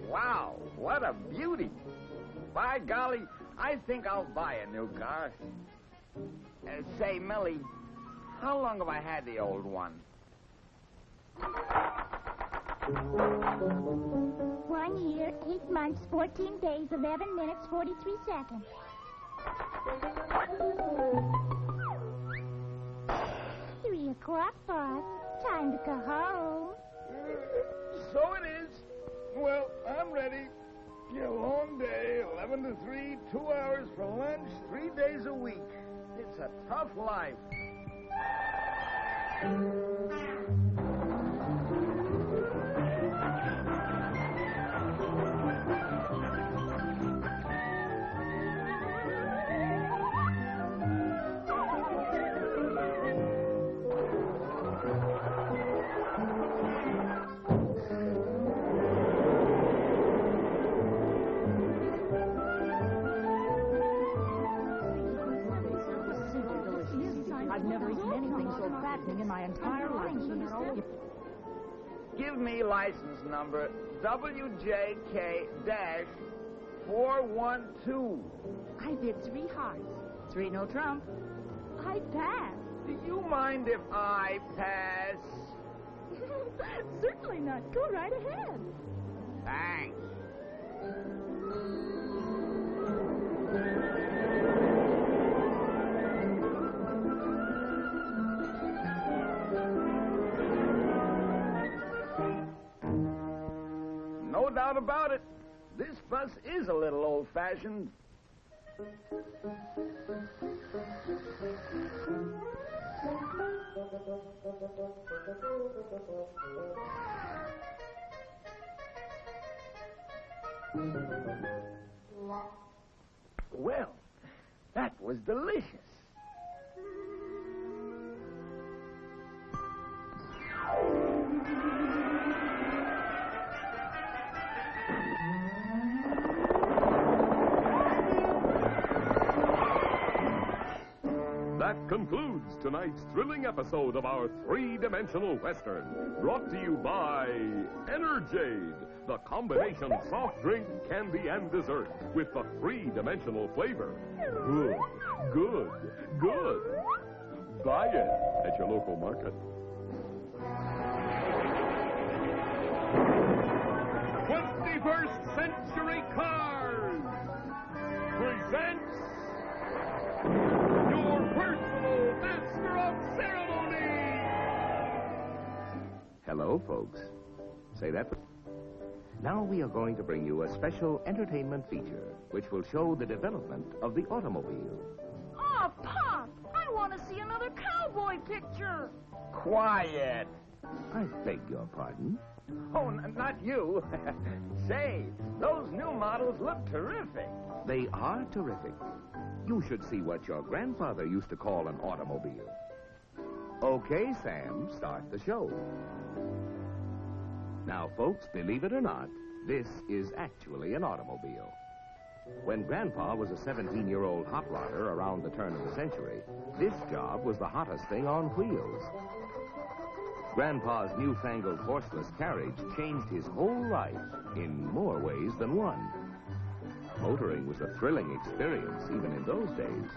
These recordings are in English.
Wow, what a beauty. By golly, I think I'll buy a new car. Say, Millie, how long have I had the old one? 1 year, 8 months, 14 days, 11 minutes, 43 seconds. 3 o'clock, boss. Time to go home. So it is. Well, I'm ready. A long day, 11 to 3, 2 hours for lunch, 3 days a week. It's a tough life. I've never eaten anything so fattening in my entire life. Give me license number WJK-412. I did 3 hearts. 3 no trump. I passed. Do you mind if I pass? Certainly not. Go right ahead. Thanks. No doubt about it. This bus is a little old-fashioned. Well, that was delicious. That concludes tonight's thrilling episode of our three-dimensional Western, brought to you by Energade, the combination soft drink, candy, and dessert with the three-dimensional flavor. Good, good, good. Buy it at your local market. 21st Century Cars presents your personal master of ceremony. Hello, folks. Say that. Now we are going to bring you a special entertainment feature which will show the development of the automobile. Oh, Pop! I want to see another cowboy picture. Quiet. I beg your pardon? Oh, not you. Say, those new models look terrific. They are terrific. You should see what your grandfather used to call an automobile. Okay, Sam, start the show. Now, folks, believe it or not, this is actually an automobile. When Grandpa was a 17-year-old hot rodder around the turn of the century, this job was the hottest thing on wheels. Grandpa's newfangled horseless carriage changed his whole life in more ways than one. Motoring was a thrilling experience, even in those days.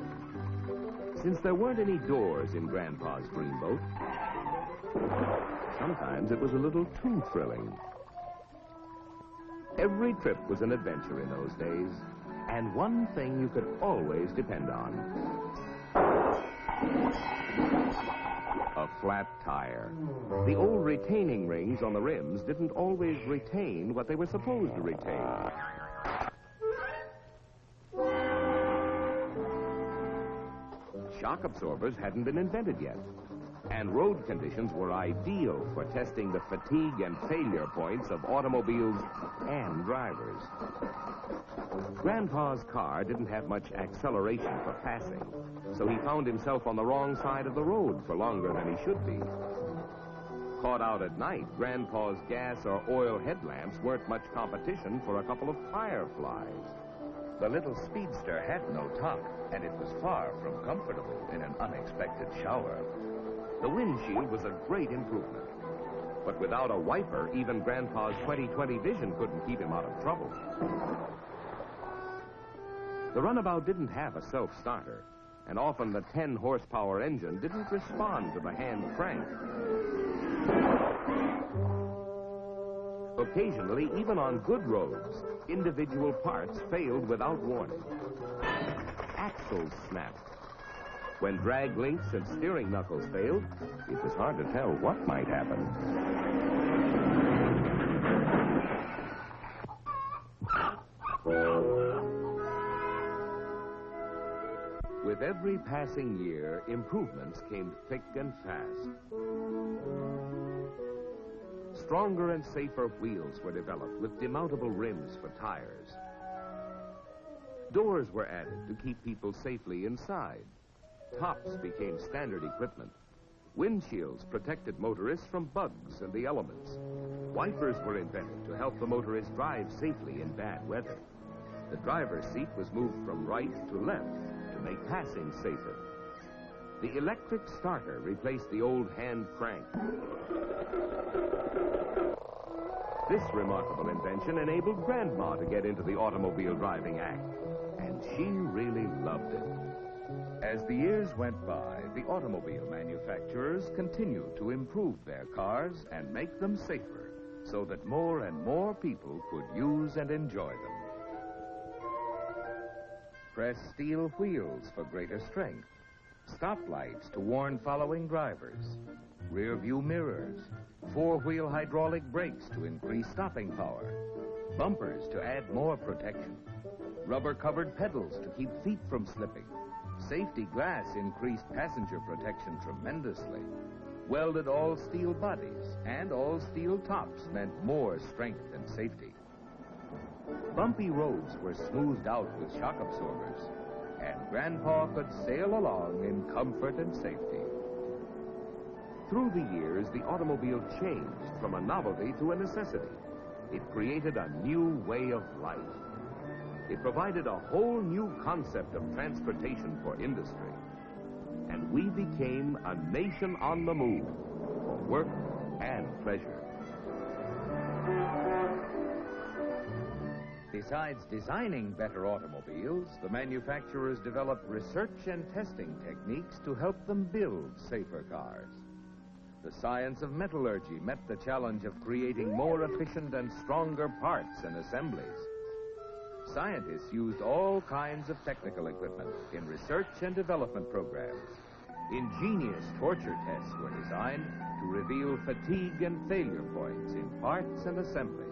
Since there weren't any doors in Grandpa's dreamboat, sometimes it was a little too thrilling. Every trip was an adventure in those days, and one thing you could always depend on. A flat tire. The old retaining rings on the rims didn't always retain what they were supposed to retain. Shock absorbers hadn't been invented yet, and road conditions were ideal for testing the fatigue and failure points of automobiles and drivers. Grandpa's car didn't have much acceleration for passing, so he found himself on the wrong side of the road for longer than he should be. Caught out at night, Grandpa's gas or oil headlamps weren't much competition for a couple of fireflies. The little speedster had no top, and it was far from comfortable in an unexpected shower. The windshield was a great improvement. But without a wiper, even Grandpa's 20/20 vision couldn't keep him out of trouble. The runabout didn't have a self-starter, and often the 10-horsepower engine didn't respond to the hand crank. Occasionally, even on good roads, individual parts failed without warning. Axles snapped. When drag links and steering knuckles failed, it was hard to tell what might happen. With every passing year, improvements came thick and fast. Stronger and safer wheels were developed with demountable rims for tires. Doors were added to keep people safely inside. Tops became standard equipment. Windshields protected motorists from bugs and the elements. Wipers were invented to help the motorist drive safely in bad weather. The driver's seat was moved from right to left to make passing safer. The electric starter replaced the old hand crank. This remarkable invention enabled Grandma to get into the automobile driving act, and she really loved it. As the years went by, the automobile manufacturers continued to improve their cars and make them safer, so that more and more people could use and enjoy them. Pressed steel wheels for greater strength, stoplights to warn following drivers, rear-view mirrors, four-wheel hydraulic brakes to increase stopping power, bumpers to add more protection, rubber-covered pedals to keep feet from slipping. Safety glass increased passenger protection tremendously. Welded all-steel bodies and all-steel tops meant more strength and safety. Bumpy roads were smoothed out with shock absorbers, and Grandpa could sail along in comfort and safety. Through the years, the automobile changed from a novelty to a necessity. It created a new way of life. It provided a whole new concept of transportation for industry. And we became a nation on the move for work and pleasure. Besides designing better automobiles, the manufacturers developed research and testing techniques to help them build safer cars. The science of metallurgy met the challenge of creating more efficient and stronger parts and assemblies. Scientists used all kinds of technical equipment in research and development programs. Ingenious torture tests were designed to reveal fatigue and failure points in parts and assemblies.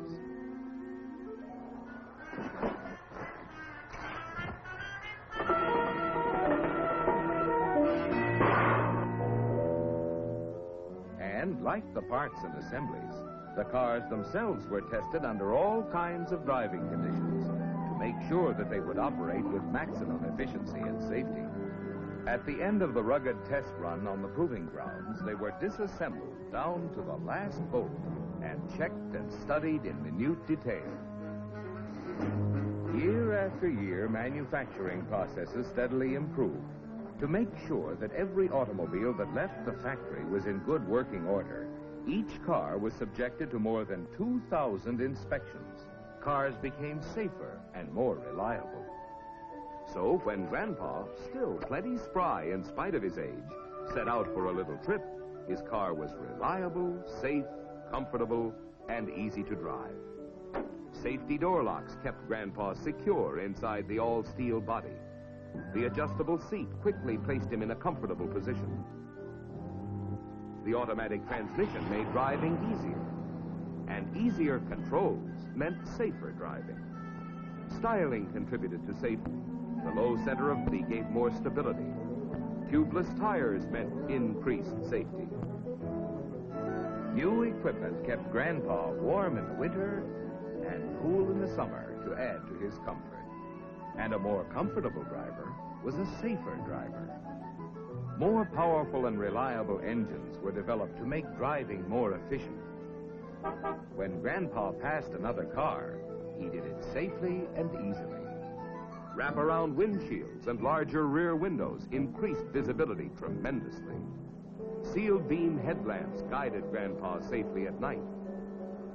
And like the parts and assemblies, the cars themselves were tested under all kinds of driving conditions to make sure that they would operate with maximum efficiency and safety. At the end of the rugged test run on the proving grounds, they were disassembled down to the last bolt and checked and studied in minute detail. Year after year, manufacturing processes steadily improved to make sure that every automobile that left the factory was in good working order. Each car was subjected to more than 2,000 inspections. Cars became safer and more reliable. So when Grandpa, still plenty spry in spite of his age, set out for a little trip, his car was reliable, safe, comfortable, and easy to drive. Safety door locks kept Grandpa secure inside the all-steel body. The adjustable seat quickly placed him in a comfortable position. the automatic transmission made driving easier. And easier controls meant safer driving. Styling contributed to safety. The low center of gravity gave more stability. Tubeless tires meant increased safety. New equipment kept Grandpa warm in the winter and cool in the summer to add to his comfort. And a more comfortable driver was a safer driver. More powerful and reliable engines were developed to make driving more efficient. When Grandpa passed another car, he did it safely and easily. Wraparound windshields and larger rear windows increased visibility tremendously. Sealed beam headlamps guided Grandpa safely at night.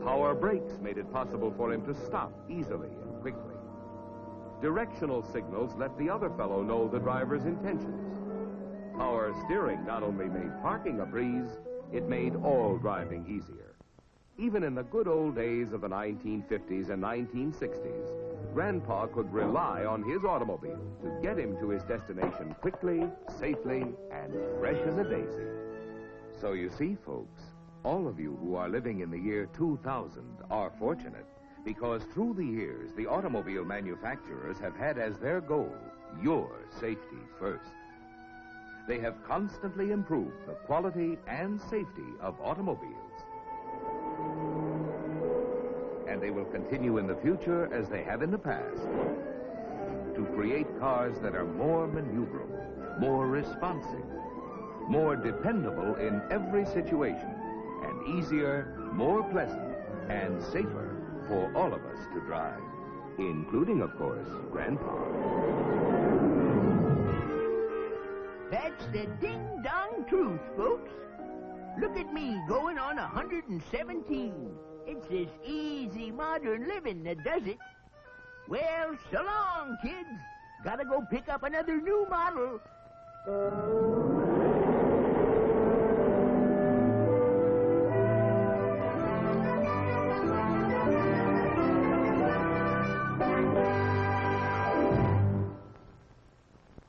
Power brakes made it possible for him to stop easily and quickly. Directional signals let the other fellow know the driver's intentions. Power steering not only made parking a breeze, it made all driving easier. Even in the good old days of the 1950s and 1960s, Grandpa could rely on his automobile to get him to his destination quickly, safely, and fresh as a daisy. So you see, folks, all of you who are living in the year 2000 are fortunate, because through the years, the automobile manufacturers have had as their goal your safety first. They have constantly improved the quality and safety of automobiles. And they will continue in the future as they have in the past to create cars that are more maneuverable, more responsive, more dependable in every situation, and easier, more pleasant, and safer for all of us to drive, including, of course, Grandpa. That's the ding-dong truth, folks. Look at me going on 117. It's this easy modern living that does it. Well, so long, kids. Gotta go pick up another new model.